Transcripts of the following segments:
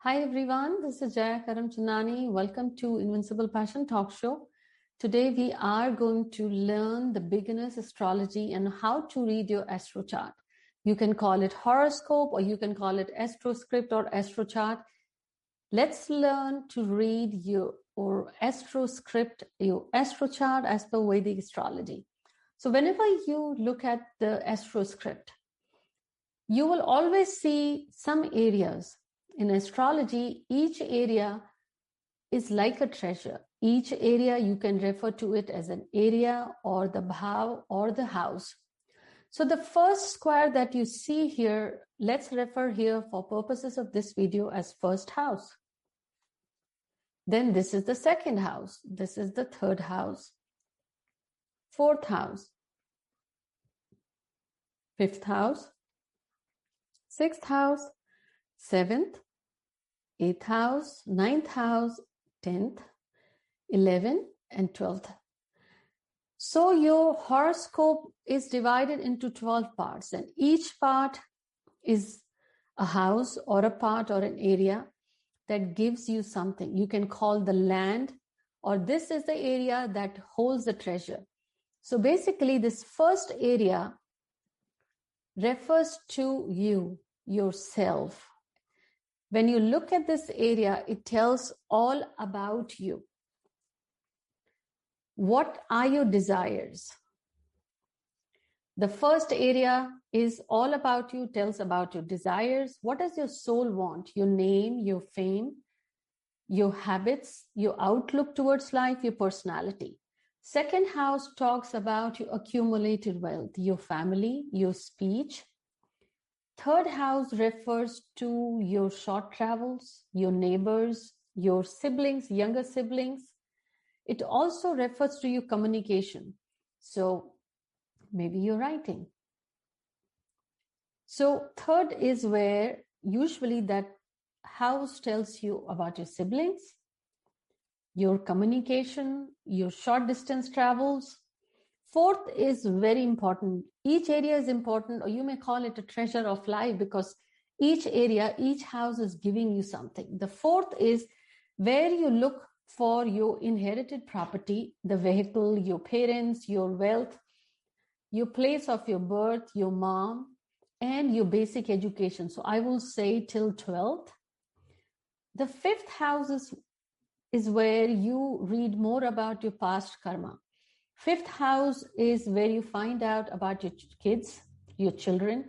Hi everyone, this is Jaya Karamchandani. Welcome to Invincible Passion Talk Show. Today we are going to learn the beginner's astrology and how to read your astro chart. You can call it horoscope or you can call it astroscript or astro chart. Let's learn to read your astroscript, your astro chart as per Vedic astrology. So whenever you look at the astroscript, you will always see some areas. In astrology, each area is like a treasure. Each area you can refer to it as an area or the bhav or the house. So the first square that you see here, let's refer here for purposes of this video as first house. Then this is the second house. This is the third house, fourth house, fifth house, sixth house, seventh, 8th house, 9th house, 10th, 11th, and 12th. So your horoscope is divided into 12 parts, and each part is a house or a part or an area that gives you something. You can call the land, or this is the area that holds the treasure. So basically, this first area refers to you, yourself. When you look at this area, it tells all about you. What are your desires? The first area is all about you, tells about your desires. What does your soul want? Your name, your fame, your habits, your outlook towards life, your personality. Second house talks about your accumulated wealth, your family, your speech. Third house refers to your short travels, your neighbors, your siblings, younger siblings. It also refers to your communication. So maybe you're writing. So third is where usually that house tells you about your siblings, your communication, your short distance travels. Fourth is very important. Each area is important, or you may call it a treasure of life, because each area, each house is giving you something. The fourth is where you look for your inherited property, the vehicle, your parents, your wealth, your place of your birth, your mom, and your basic education. So I will say till 12th. The fifth house is where you read more about your past karma. Fifth house is where you find out about your kids, your children,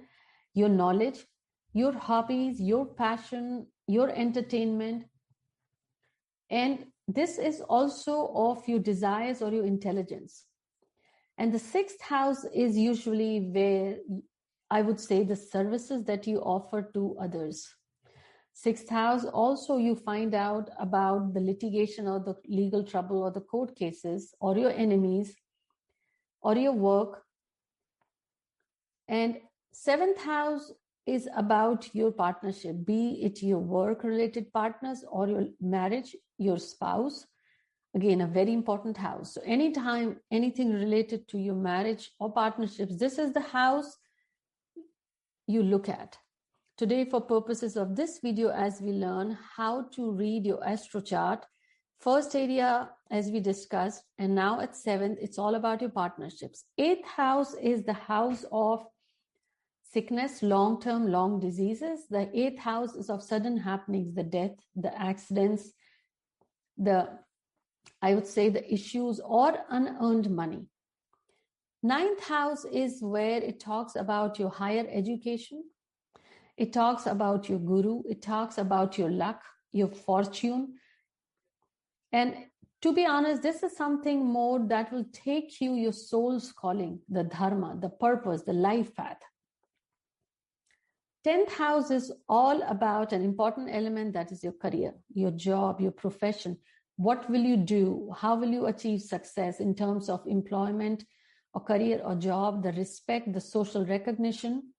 your knowledge, your hobbies, your passion, your entertainment. And this is also of your desires or your intelligence. And the sixth house is usually where I would say the services that you offer to others. Sixth house, also you find out about the litigation or the legal trouble or the court cases or your enemies or your work. And seventh house is about your partnership, be it your work-related partners or your marriage, your spouse. Again, a very important house. So anytime anything related to your marriage or partnerships, this is the house you look at. Today, for purposes of this video, as we learn how to read your astro chart, first area, as we discussed, and now at 7th, it's all about your partnerships. 8th house is the house of sickness, long-term, long diseases. The 8th house is of sudden happenings, the death, the accidents, I would say the issues or unearned money. 9th house is where it talks about your higher education. It talks about your guru. It talks about your luck, your fortune. And to be honest, this is something more that will take you your soul's calling, the dharma, the purpose, the life path. 10th house is all about an important element, that is your career, your job, your profession. What will you do? How will you achieve success in terms of employment or career or job, the respect, the social recognition?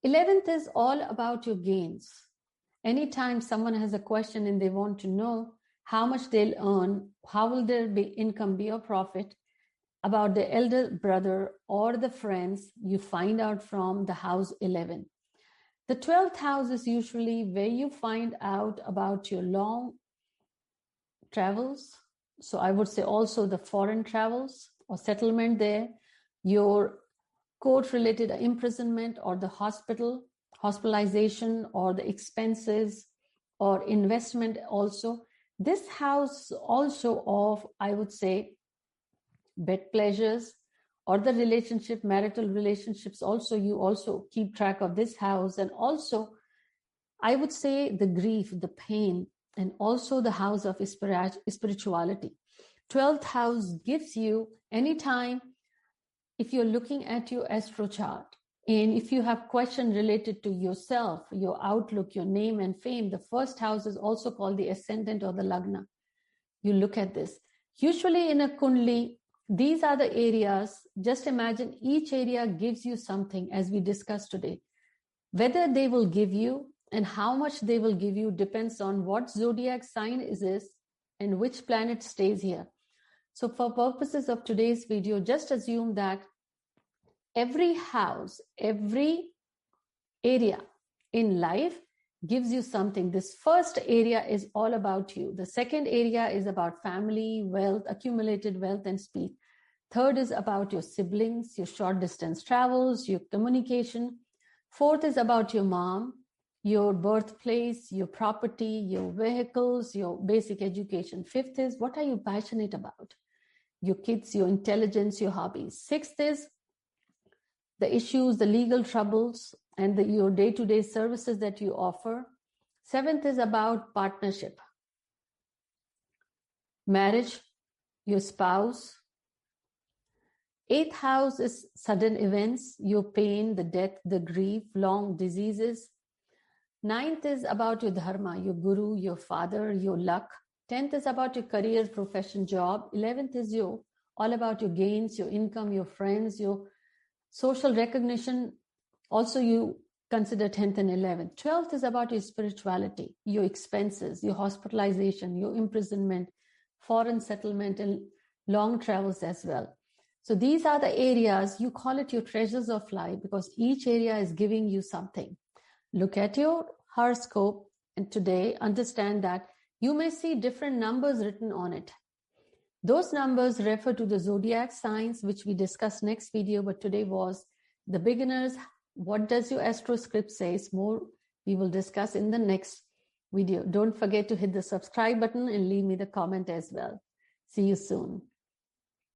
11th is all about your gains. Anytime someone has a question and they want to know how much they'll earn, how will their income be or profit, about the elder brother or the friends, you find out from the house 11. The 12th house is usually where you find out about your long travels. So I would say also the foreign travels or settlement there, your court-related imprisonment or the hospitalization or the expenses or investment also. This house also of, I would say, bed pleasures or the relationship, marital relationships also, you also keep track of this house. And also, I would say the grief, the pain, and also the house of spirituality. 12th house gives you anytime, if you're looking at your astro chart, and if you have questions related to yourself, your outlook, your name and fame, the first house is also called the ascendant or the lagna. You look at this. Usually in a kundli, these are the areas. Just imagine each area gives you something, as we discussed today. Whether they will give you and how much they will give you depends on what zodiac sign is this and which planet stays here. So for purposes of today's video, just assume that every house, every area in life gives you something. This first area is all about you. The second area is about family, wealth, accumulated wealth and speed. Third is about your siblings, your short distance travels, your communication. Fourth is about your mom, your birthplace, your property, your vehicles, your basic education. Fifth is what are you passionate about? Your kids, your intelligence, your hobbies. Sixth is the issues, the legal troubles, and your day-to-day services that you offer. Seventh is about partnership, marriage, your spouse. Eighth house is sudden events, your pain, the death, the grief, long diseases. Ninth is about your dharma, your guru, your father, your luck. 10th is about your career, profession, job. 11th is all about your gains, your income, your friends, your social recognition. Also, you consider 10th and 11th. 12th is about your spirituality, your expenses, your hospitalization, your imprisonment, foreign settlement, and long travels as well. So these are the areas, you call it your treasures of life because each area is giving you something. Look at your horoscope and today understand that you may see different numbers written on it. Those numbers refer to the zodiac signs, which we discuss next video, but today was the beginners. What does your astroscript says? More we will discuss in the next video. Don't forget to hit the subscribe button and leave me the comment as well. See you soon.